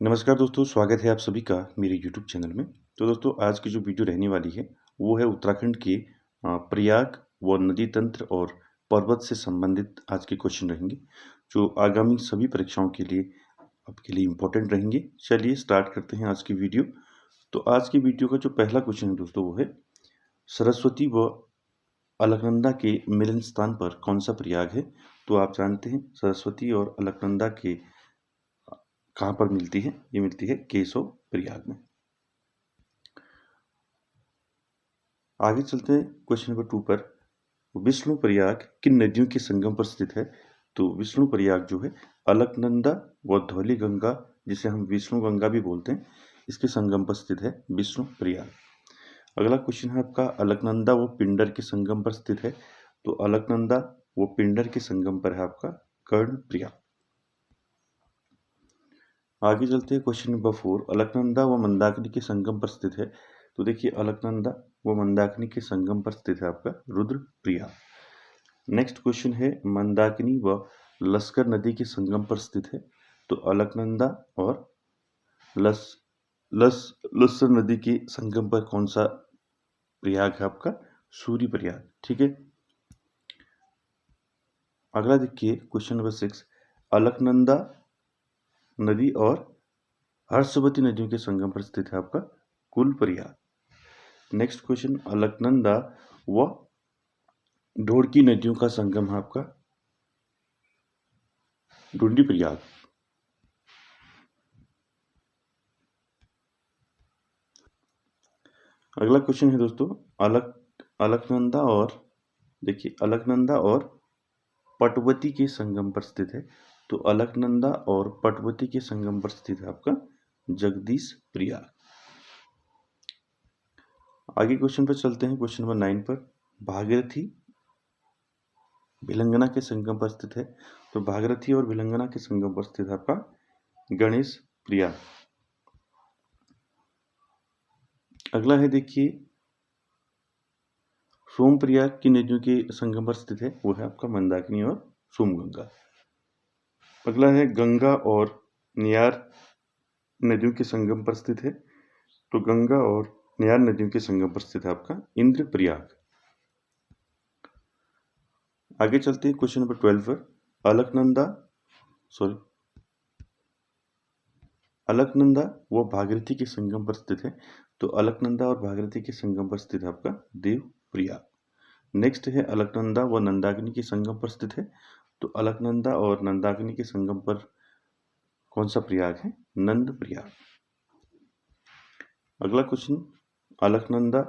नमस्कार दोस्तों, स्वागत है आप सभी का मेरे यूट्यूब चैनल में। तो दोस्तों, आज की जो वीडियो रहने वाली है वो है उत्तराखंड के प्रयाग व नदी तंत्र और पर्वत से संबंधित आज के क्वेश्चन रहेंगे, जो आगामी सभी परीक्षाओं के लिए आपके लिए इम्पोर्टेंट रहेंगे। चलिए स्टार्ट करते हैं आज की वीडियो। तो आज की वीडियो का जो पहला क्वेश्चन है दोस्तों, वो है सरस्वती व अलकनंदा के मिलन स्थान पर कौन सा प्रयाग है। तो आप जानते हैं सरस्वती और अलकनंदा के कहाँ पर मिलती है, ये मिलती है केशव प्रयाग में। आगे चलते हैं क्वेश्चन नंबर 2 पर। विष्णु प्रयाग किन नदियों के संगम पर स्थित है। तो विष्णु प्रयाग जो है अलकनंदा व धौली गंगा, जिसे हम विष्णु गंगा भी बोलते हैं, इसके संगम पर स्थित है विष्णु प्रयाग। अगला क्वेश्चन है आपका, अलकनंदा व पिंडर के संगम पर स्थित है। तो अलकनंदा व पिंडर के संगम पर है आपका कर्ण प्रयाग। आगे चलते हैं क्वेश्चन नंबर 4, अलकनंदा व मंदाकिनी के संगम पर स्थित है। तो देखिए, अलकनंदा व मंदाकिनी के संगम पर स्थित है आपका रुद्रप्रयाग। नेक्स्ट क्वेश्चन है, मंदाकिनी व लस्कर नदी के संगम पर स्थित है। तो अलकनंदा और लस लस लस्कर नदी के संगम पर कौन सा प्रयाग है आपका, सूर्य प्रयाग। ठीक है। अगला देखिए क्वेश्चन नंबर 6, अलकनंदा नदी और हर्षवती नदियों के संगम पर स्थित है आपका कुल प्रयाग। नेक्स्ट क्वेश्चन, अलकनंदा व ढोड़की नदियों का संगम है आपका ढूंढी प्रयाग। अगला क्वेश्चन है दोस्तों, अलकनंदा और देखिए, अलकनंदा और पटवती के संगम पर स्थित है। तो अलकनंदा और पटवती के संगम पर स्थित है आपका जगदीश प्रयाग। आगे क्वेश्चन पर चलते हैं, क्वेश्चन नंबर 9 पर। भागीरथी भिलंगना के संगम पर स्थित है। तो भागीरथी और भिलंगना के संगम पर स्थित है आपका गणेश प्रयाग। अगला है देखिए, सोमप्रयाग की नदियों के संगम पर स्थित है, वो है आपका मंदाकिनी और सोमगंगा। अगला है, गंगा और नियार नदियों के संगम पर स्थित है। तो गंगा और नियार नदियों के संगम पर स्थित है आपका इंद्रप्रयाग। आगे चलते हैं क्वेश्चन नंबर 12 पर। अलकनंदा व भागीरथी के संगम पर स्थित है। तो अलकनंदा और भागीरथी के संगम पर स्थित है आपका देवप्रयाग। नेक्स्ट है, अलकनंदा व नंदाकिनी के संगम पर स्थित है। तो अलकनंदा और नंदाकिनी के संगम पर कौन सा प्रयाग है, नंद प्रयाग। अगला क्वेश्चन, अलकनंदा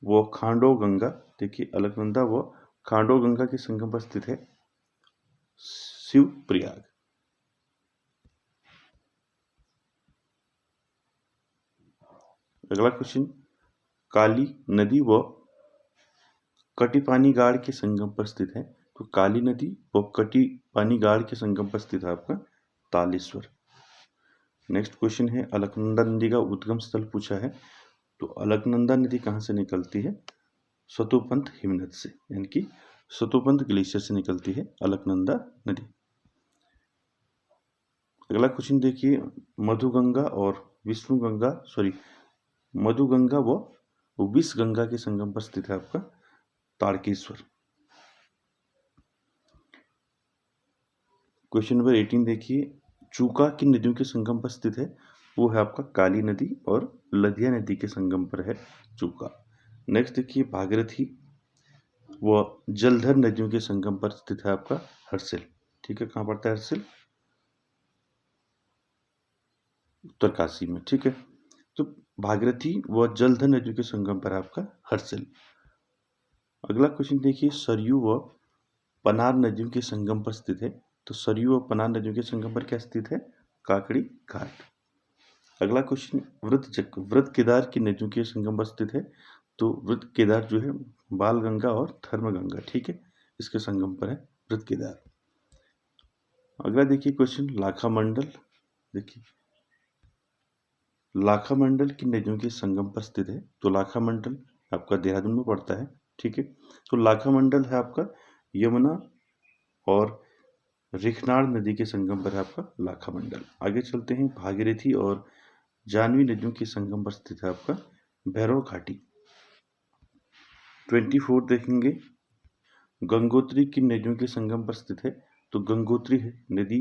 व खांडो गंगा। देखिए, अलकनंदा व खांडो गंगा के संगम पर स्थित है शिव प्रयाग। अगला क्वेश्चन, काली नदी व कटिपानी गाड़ के संगम पर स्थित है। तो काली नदी व कटिपानी गाड़ के संगम पर स्थित है आपका तालेश्वर। नेक्स्ट क्वेश्चन है, अलकनंदा नदी का उद्गम स्थल पूछा है। तो अलकनंदा नदी कहाँ से निकलती है, सतोपंथ हिमनद से, यानी कि सतोपंथ ग्लेशियर से निकलती है अलकनंदा नदी। अगला क्वेश्चन देखिए, मधुगंगा और मधुगंगा व विषगंगा के संगम पर स्थित है आपका तारकेश्वर। क्वेश्चन नंबर 18 देखिए, चूका किन नदियों के संगम पर स्थित है। वो है आपका काली नदी और लदिया नदी के संगम पर है चूका। नेक्स्ट देखिए, भागीरथी व जलधर नदियों के संगम पर स्थित है आपका हर्षिल। ठीक है, कहाँ पड़ता है हर्षिल, उत्तरकाशी में। ठीक है, तो भागीरथी व जलधर नदियों के संगम पर आपका हर्षिल। अगला क्वेश्चन देखिए, सरयू व पनार नदियों के संगम पर स्थित है। तो सरयू व पनार नदियों के संगम पर क्या स्थित है, काकड़ी घाट। अगला क्वेश्चन, व्रत केदार की नदियों के संगम पर स्थित है। तो व्रत केदार जो है बाल गंगा और थर्म गंगा, ठीक है, इसके संगम पर है व्रत केदार। अगला देखिए क्वेश्चन, लाखा मंडल। देखिए, लाखा मंडल की नदियों के संगम पर स्थित है। तो लाखा मंडल आपका देहरादून में पड़ता है। ठीक है, तो लाखा मंडल है आपका यमुना और रिखनाड़ नदी के संगम पर है आपका लाखा मंडल। आगे चलते हैं, भागीरथी और जानवी नदियों के संगम पर स्थित है आपका भैरव घाटी। 24 देखेंगे, गंगोत्री किन नदियों के संगम पर स्थित है? तो गंगोत्री है नदी,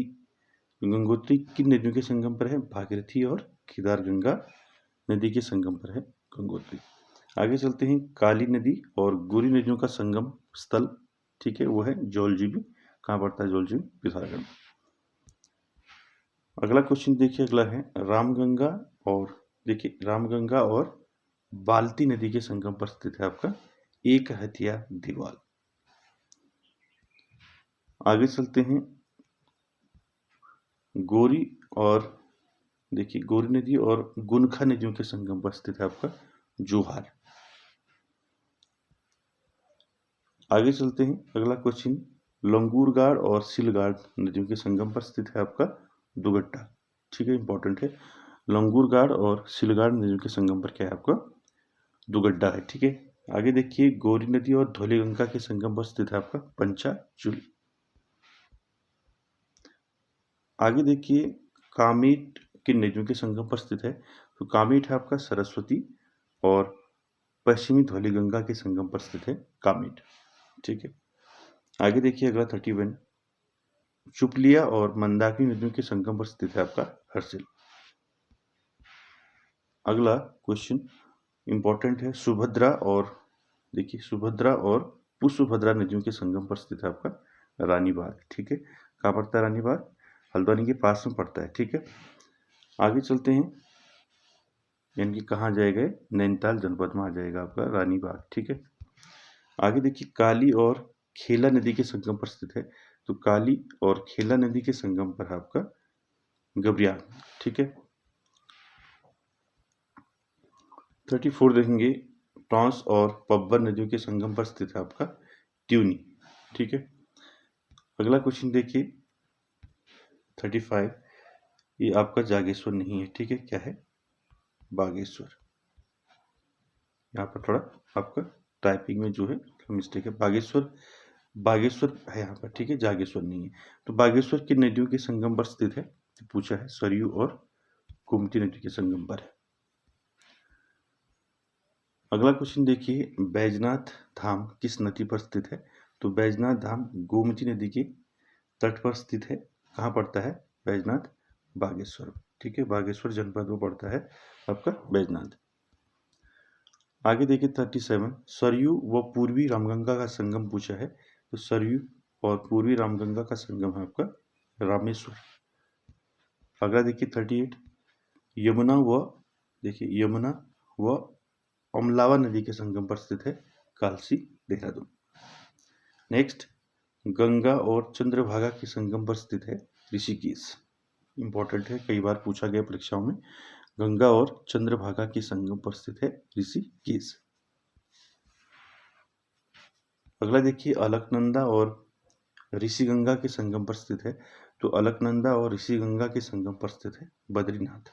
गंगोत्री किन नदियों के संगम पर है? भागीरथी और केदारगंगा नदी के संगम पर है गंगोत्री। आगे चलते हैं, काली नदी और गोरी नदियों का संगम स्थल, ठीक है, वो है जौलजीबी। कहाँ पड़ता है जौलजीबी? पिथौरागढ़। अगला क्वेश्चन देखिए, अगला है रामगंगा और देखिए रामगंगा और बाल्टी नदी के संगम पर स्थित है आपका एक हथिया दीवाल। आगे चलते हैं, गोरी और देखिए गोरी नदी और गुनखा नदियों के संगम पर स्थित है आपका जोहार। आगे चलते हैं, अगला क्वेश्चन, लंगूरगाड़ और सिलगाड़ नदियों के संगम पर स्थित है आपका दुगट्टा, ठीक है, इंपॉर्टेंट है। लंगूरगाड़ और सिलगाड़ नदियों के संगम पर क्या है आपका दुगड्डा है, ठीक है। आगे देखिए, गौरी नदी और धौलीगंगा के संगम पर स्थित है आपका पंचाचूली। आगे देखिए, कामेट किन नदियों के संगम पर स्थित है? तो कामेट है आपका सरस्वती और पश्चिमी धौलीगंगा के संगम पर स्थित है कामेट, ठीक है। आगे देखिए, अगला 31, चुपलिया और मंदाकिनी नदियों के संगम पर स्थित है आपका हर्सिल। अगला क्वेश्चन इंपॉर्टेंट है, सुभद्रा और देखिए सुभद्रा और पुष्पभद्रा नदियों के संगम पर स्थित है आपका रानीबाग, ठीक है। कहाँ पड़ता है रानीबाग? हल्द्वानी के पास में पड़ता है, ठीक है। आगे चलते हैं, यानी कि कहाँ जाएगा? नैनीताल जनपद में आ जाएगा आपका रानीबाग, ठीक है। आगे देखिए, काली और खेला नदी के संगम पर स्थित है, तो काली और खेला नदी के संगम पर है आपका गबरियाल, ठीक है। 34 देखेंगे, टॉन्स और पब्बर नदियों के संगम पर स्थित है आपका ट्यूनी, ठीक है। अगला क्वेश्चन देखिए 35, ये आपका जागेश्वर नहीं है, ठीक है, क्या है? बागेश्वर। यहाँ पर थोड़ा आपका टाइपिंग में जो है मिस्टेक है, बागेश्वर बागेश्वर है यहाँ पर, ठीक है, जागेश्वर नहीं है। तो बागेश्वर किन नदियों के संगम पर स्थित है? तो पूछा है सरयू और गोमती नदी के संगम पर है। अगला क्वेश्चन देखिए, बैजनाथ धाम किस नदी पर स्थित है? तो बैजनाथ धाम गोमती नदी के तट पर स्थित है। कहाँ पड़ता है बैजनाथ? बागेश्वर, ठीक है, बागेश्वर जनपद में पड़ता है आपका बैजनाथ। आगे देखिए 37, सरयू व पूर्वी रामगंगा का संगम पूछा है, तो सरयू और पूर्वी रामगंगा का संगम है आपका रामेश्वर। अगला देखिए 38, यमुना व देखिए यमुना व अमलावा नदी के संगम पर स्थित है कालसी, देहरादून। नेक्स्ट, गंगा और चंद्रभागा के संगम पर स्थित है ऋषिकेश। इंपॉर्टेंट है, कई बार पूछा गया परीक्षाओं में। गंगा और चंद्रभागा के संगम पर स्थित है ऋषिकेश। अगला देखिए, अलकनंदा और ऋषिगंगा के संगम पर स्थित है, तो अलकनंदा और ऋषिगंगा के संगम पर स्थित है बद्रीनाथ।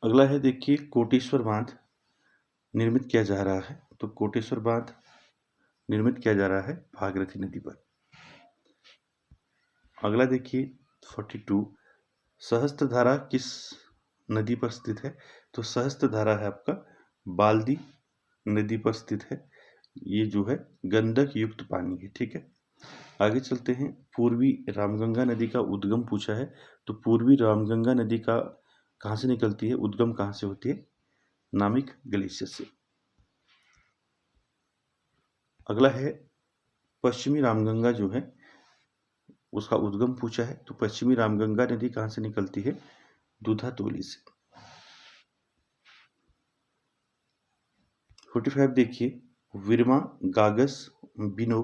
अगला है देखिए, कोटेश्वर बांध निर्मित किया जा रहा है, तो कोटेश्वर बांध निर्मित किया जा रहा है भागीरथी नदी पर। अगला देखिए 42, सहस्त्रधारा किस नदी पर स्थित है? तो सहस्त्रधारा है आपका बाल्दी नदी पर स्थित है, ये जो है गंधक युक्त पानी है, ठीक है। आगे चलते हैं, पूर्वी रामगंगा नदी का उद्गम पूछा है, तो पूर्वी रामगंगा नदी का कहाँ से निकलती है, उद्गम कहाँ से होती है? नामिक ग्लेशियर से। अगला है, पश्चिमी रामगंगा जो है उसका उद्गम पूछा है, तो पश्चिमी रामगंगा नदी कहाँ से निकलती है? दूधातोली से। 45 देखिए, विरमा, गागस, बिनो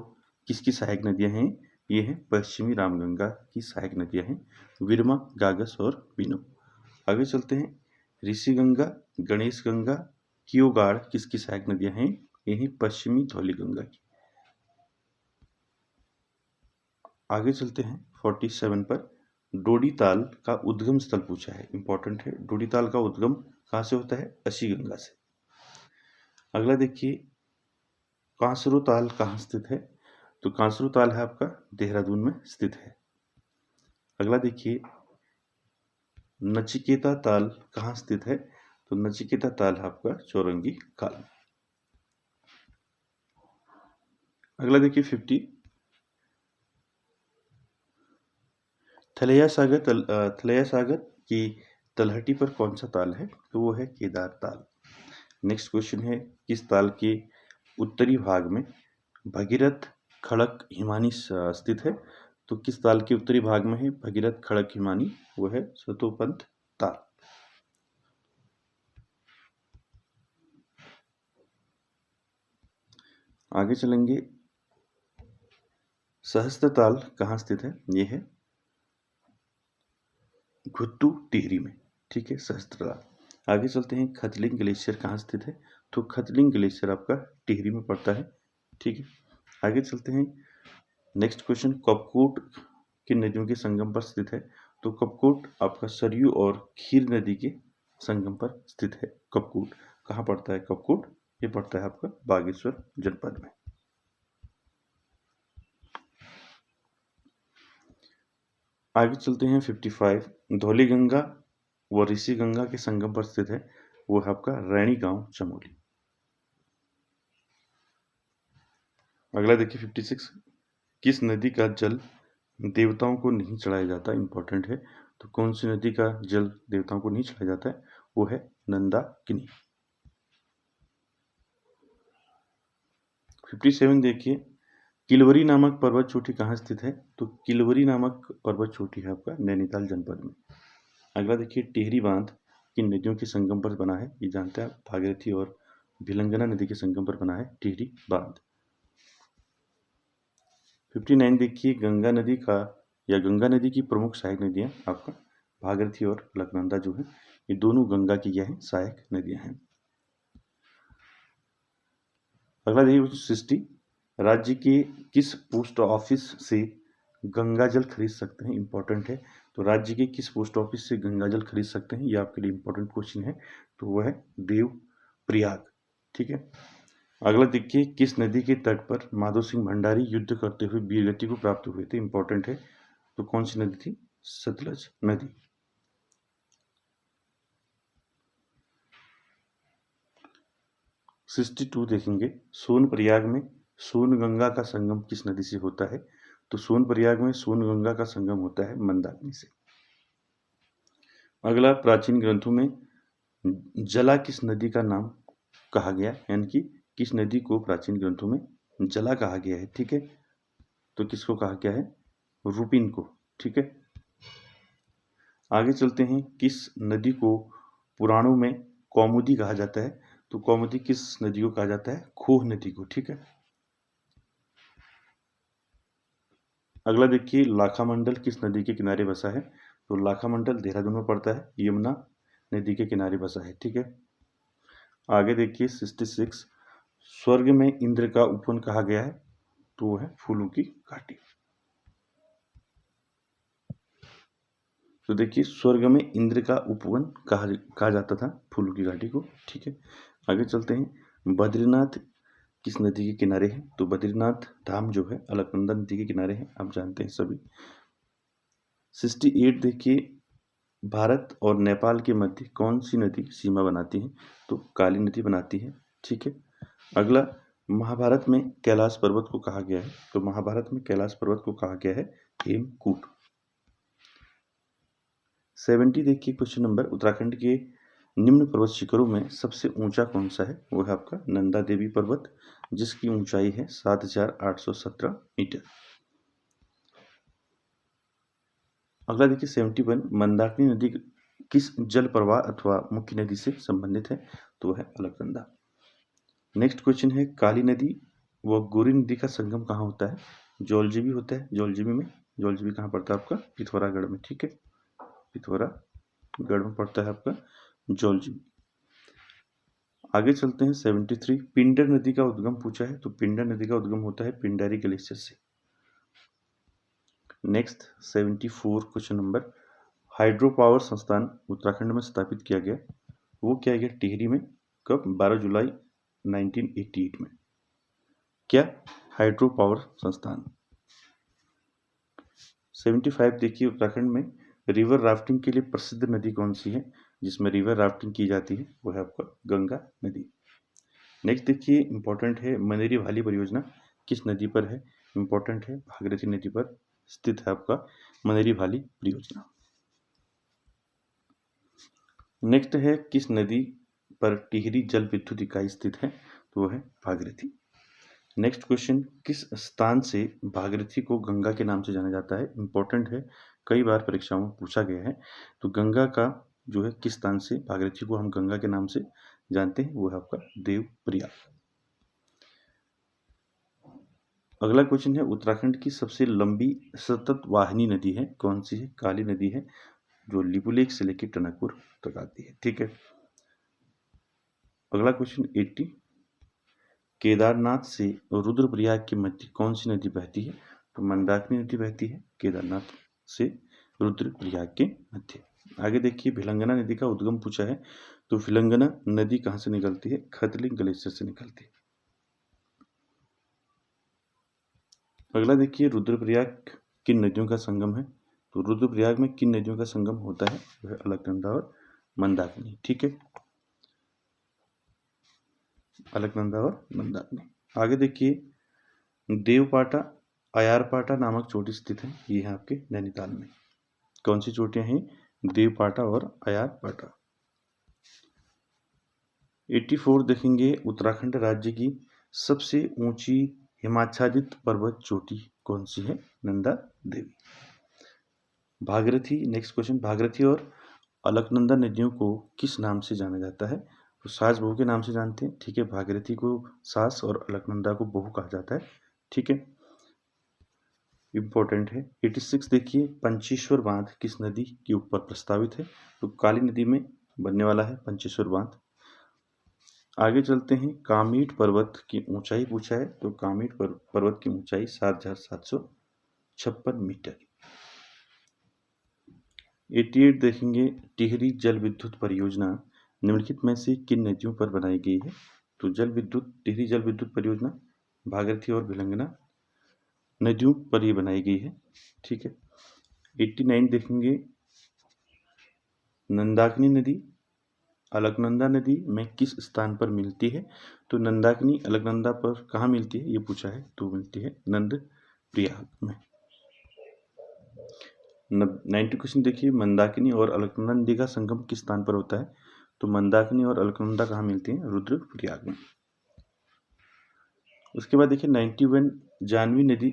किसकी सहायक नदियां हैं? ये हैं पश्चिमी रामगंगा की सहायक नदियां हैं, विरमा, गागस और बिनो। आगे चलते हैं, ऋषिगंगा, गणेश गंगा, कियोगाड़ किसकी सहायक नदियां हैं? ये हैं पश्चिमी धौलीगंगा की। आगे चलते हैं 47 पर, डोडीताल का उद्गम स्थल पूछा है, इंपॉर्टेंट है, डोडीताल का उद्गम कहाँ से होता है? अशी गंगा से। अगला देखिए, कांसरो ताल कहाँ स्थित है? तो कांसरू ताल है आपका देहरादून में स्थित है। अगला देखिए, नचिकेता ताल कहाँ स्थित है? तो नचिकेता ताल है आपका चौरंगी खाल में। अगला देखिए 50, थलैया सागर की तलहटी पर कौन सा ताल है? तो वो है केदार ताल। नेक्स्ट क्वेश्चन है, किस ताल के उत्तरी भाग में भगीरथ खड़क हिमानी स्थित है? तो किस ताल के उत्तरी भाग में है भगीरथ खड़क हिमानी? वो है सतोपंथ ताल। आगे चलेंगे, सहस्त्र ताल कहाँ स्थित है? ये है घुट्टू टिहरी में, ठीक है, सहस्त्र ताल। आगे चलते हैं, खतलिंग ग्लेशियर कहाँ स्थित है? तो खतलिंग ग्लेशियर आपका टिहरी में पड़ता है, ठीक है। आगे चलते हैं, नेक्स्ट क्वेश्चन, कपकोट किन नदियों के संगम पर स्थित है? तो कपकोट आपका सरयू और खीर नदी के संगम पर स्थित है। कपकोट कहाँ पड़ता है? कपकोट ये पड़ता है आपका बागेश्वर जनपद में। आगे चलते हैं 55, धौली गंगा व ऋषि गंगा के संगम पर स्थित है, वो है आपका रैणी गांव चमोली। अगला देखिए 56, किस नदी का जल देवताओं को नहीं चढ़ाया जाता? इंपॉर्टेंट है। तो कौन सी नदी का जल देवताओं को नहीं चढ़ाया जाता है? वो है नंदाकिनी। 57 देखिए, किलवरी नामक पर्वत चोटी कहाँ स्थित है? तो किलवरी नामक पर्वत चोटी है आपका नैनीताल जनपद में। अगला देखिए, टिहरी बांध किन नदियों के संगम पर बना है? ये जानते हैं, भागीरथी और भिलंगना नदी के संगम पर बना है टिहरी बांध। 59 देखिए, गंगा नदी का या गंगा नदी की प्रमुख सहायक नदियां आपका भागीरथी और अलकनंदा जो है, ये दोनों गंगा की क्या है? सहायक नदियां हैं। अगला देखिए 60, राज्य के किस पोस्ट ऑफिस से गंगा जल खरीद सकते हैं? इंपॉर्टेंट है। तो राज्य के किस पोस्ट ऑफिस से गंगा जल खरीद सकते हैं? ये आपके लिए इंपॉर्टेंट क्वेश्चन है। तो वह है देव प्रयाग, ठीक है। अगला देखिए, किस नदी के तट पर माधो सिंह भंडारी युद्ध करते हुए वीरगति को प्राप्त हुए थे? इंपॉर्टेंट है। तो कौन सी नदी थी? सतलज नदी। 62 देखेंगे, सोनप्रयाग में सोनगंगा का संगम किस नदी से होता है? तो सोनप्रयाग में सोनगंगा का संगम होता है मंदाकिनी से। अगला, प्राचीन ग्रंथों में जला किस नदी का नाम कहा गया? यानी कि किस नदी को प्राचीन ग्रंथों में जला कहा गया है, ठीक है। तो किसको कहा गया है? रूपिन को, ठीक है। आगे चलते हैं, किस नदी को पुराणों में कौमुदी कहा जाता है? तो कौमुदी किस नदी को कहा जाता है? खोह नदी को, ठीक है। अगला देखिए, लाखामंडल किस नदी के किनारे बसा है? तो लाखामंडल देहरादून में पड़ता है, यमुना नदी के किनारे बसा है, ठीक है। आगे देखिए 66, स्वर्ग में इंद्र का उपवन कहा गया है? तो वो है फूलों की घाटी। तो देखिए, स्वर्ग में इंद्र का उपवन कहा जाता था फूलों की घाटी को, ठीक है। आगे चलते हैं, बद्रीनाथ किस नदी के किनारे है? तो बद्रीनाथ धाम जो है अलकनंदा नदी के किनारे है, आप जानते हैं सभी। 68 देखिए, भारत और नेपाल के मध्य कौन सी नदी सीमा बनाती है? तो काली नदी बनाती है, ठीक है। अगला, महाभारत में कैलाश पर्वत को कहा गया है? तो महाभारत में कैलाश पर्वत को कहा गया है हेमकूट। 70 देखिए क्वेश्चन नंबर, उत्तराखंड के निम्न पर्वत शिखरों में सबसे ऊंचा कौन सा है? वो है आपका नंदा देवी पर्वत, जिसकी ऊंचाई है 7,817 मीटर। अगला देखिए 71, मंदाकिनी नदी किस जल प्रवाह अथवा मुख्य नदी से संबंधित है? तो है अलकनंदा। नेक्स्ट क्वेश्चन है, काली नदी व गोरी नदी का संगम कहाँ होता है? जौलजीबी होता है। जौलजीबी कहाँ पड़ता है? आपका पिथौरागढ़ में, ठीक है। पिथौरागढ़ में पड़ता है आपका जौलजीबी। आगे चलते हैं 73, पिंडर नदी का उद्गम पूछा है, तो पिंडर नदी का उद्गम होता है पिंडारी ग्लेशियर से। Next 74 question number, hydro power संस्थान उत्तराखंड में स्थापित किया गया, वो किया गया टिहरी में, कब? 12 जुलाई 1988 में। क्या हाइड्रो पावर संस्थान। 75 देखिए उत्तराखंड में रिवर राफ्टिंग के लिए प्रसिद्ध नदी कौन सी है जिसमें रिवर राफ्टिंग की जाती है, वो है आपका गंगा नदी। नेक्स्ट देखिए इंपॉर्टेंट है, मनेरी भाली परियोजना किस नदी पर है, इंपॉर्टेंट है भागीरथी नदी पर स्थित है आपका मनेरी भाली परियोजना। नेक्स्ट है किस नदी पर टिहरी जल विद्युत इकाई स्थित है, तो वो है भागीरथी। नेक्स्ट क्वेश्चन, किस स्थान से भागीरथी को गंगा के नाम से जाना जाता है, इंपॉर्टेंट है कई बार परीक्षाओं में पूछा गया है। तो गंगा का जो है किस स्थान से भागीरथी को हम गंगा के नाम से जानते हैं, वो है आपका देवप्रयाग। अगला क्वेश्चन है उत्तराखंड की सबसे लंबी सतत वाहिनी नदी है कौन सी है, काली नदी है जो लिपुलेख से लेकर टनकपुर तक आती है। ठीक है, अगला क्वेश्चन 80, केदारनाथ से रुद्रप्रयाग के मध्य कौन सी नदी बहती है, तो मंदाकिनी नदी बहती है केदारनाथ से रुद्रप्रयाग के मध्य। आगे देखिए भिलंगना नदी का उद्गम पूछा है, तो भिलंगना नदी कहाँ से निकलती है, खतलिंग ग्लेशियर से निकलती है। अगला देखिए रुद्रप्रयाग किन नदियों का संगम है, तो रुद्रप्रयाग में किन नदियों का संगम होता है, वह अलकनंदा और मंदाकिनी। ठीक है, अलकनंदा और मंदाकिनी। आगे देखिए देवपाटा अयारपाटा नामक चोटी स्थित है, ये है आपके नैनीताल में। कौन सी चोटियां हैं, देवपाटा और अयारपाटा। 84 देखेंगे उत्तराखंड राज्य की सबसे ऊंची हिमाच्छादित पर्वत चोटी कौन सी है, नंदा देवी। भागीरथी, नेक्स्ट क्वेश्चन, भागीरथी और अलकनंदा नदियों को किस नाम से जाना जाता है, तो सास बहू के नाम से जानते हैं। ठीक है, भागीरथी को सास और अलकनंदा को बहू कहा जाता है। ठीक है, इम्पोर्टेंट है। 86 देखिए पंचेश्वर बांध किस नदी के ऊपर प्रस्तावित है, तो काली नदी में बनने वाला है पंचेश्वर बांध। आगे चलते हैं, कामेट पर्वत की ऊंचाई पूछा है, तो कामेट पर्वत की ऊंचाई 7,756 मीटर। 88 देखेंगे टिहरी जल विद्युत परियोजना निम्नलिखित में से किन नदियों पर बनाई गई है, तो टिहरी जल विद्युत परियोजना भागीरथी और भिलंगना नदियों पर ही बनाई गई है। ठीक है, 89 देखेंगे नंदाकिनी नदी अलकनंदा नदी में किस स्थान पर मिलती है, तो नंदाकिनी अलकनंदा पर कहाँ मिलती है, ये पूछा है, तो मिलती है नंद प्रयाग में। 90 क्वेश्चन देखिए मंदाकिनी और अलकनंदा नदी का संगम किस स्थान पर होता है, तो मंदाकिनी और अलकनंदा कहाँ मिलती हैं, रुद्रप्रयाग में। उसके बाद देखिए 91 जानवी नदी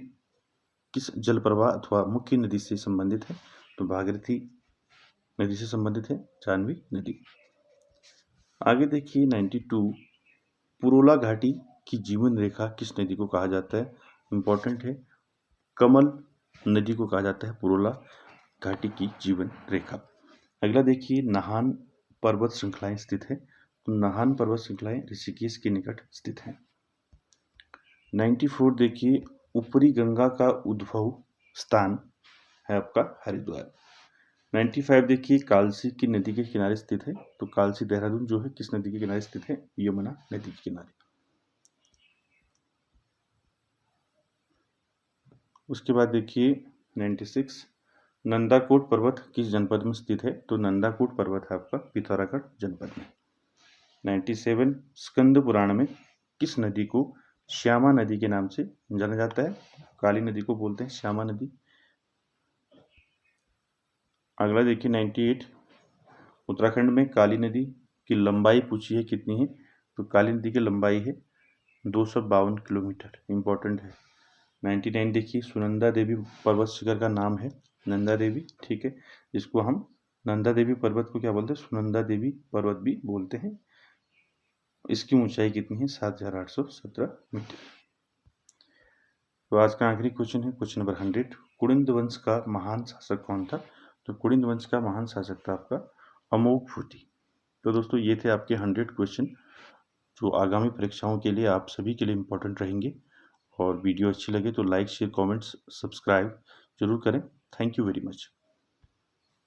किस जल प्रवाह अथवा मुख्य नदी से संबंधित है, तो भागीरथी नदी से संबंधित है जानवी नदी। आगे देखिए 92 पुरोला घाटी की जीवन रेखा किस नदी को कहा जाता है, इंपॉर्टेंट है कमल नदी को कहा जाता है पुरोला घाटी की जीवन रेखा। अगला देखिए नाहन पर्वत श्रृंखलाएं स्थित है, तो नाहन पर्वत श्रृंखलाएं ऋषिकेश के निकट स्थित हैं। 94 देखिए ऊपरी गंगा का उद्भव स्थान है आपका हरिद्वार। 95 देखिए कालसी की नदी के किनारे स्थित है, तो कालसी देहरादून जो है किस नदी के किनारे स्थित है, यमुना नदी के किनारे। उसके बाद देखिए 96 नंदाकोट पर्वत किस जनपद में स्थित है, तो नंदाकोट पर्वत है आपका पिथौरागढ़ जनपद में। 97 स्कंद पुराण में किस नदी को श्यामा नदी के नाम से जाना जाता है, काली नदी को बोलते हैं श्यामा नदी। अगला देखिए 98 उत्तराखंड में काली नदी की लंबाई पूछी है कितनी है, तो काली नदी की लंबाई है 252 किलोमीटर, इंपॉर्टेंट है। 99 देखिए सुनंदा देवी पर्वत शिखर का नाम है नंदा देवी। ठीक है, जिसको हम नंदा देवी पर्वत को क्या बोलते हैं, सुनंदा देवी पर्वत भी बोलते हैं। इसकी ऊंचाई कितनी है, 7,817 मीटर। तो आज का आखिरी क्वेश्चन है क्वेश्चन नंबर 100, कुड़िंद वंश का महान शासक कौन था, तो कुड़िंद वंश का महान शासक था आपका अमोघ फूटी। तो दोस्तों ये थे आपके 100 क्वेश्चन जो आगामी परीक्षाओं के लिए आप सभी के लिए इम्पोर्टेंट रहेंगे। और वीडियो अच्छी लगे तो लाइक शेयर कमेंट्स सब्सक्राइब जरूर करें। Thank you very much.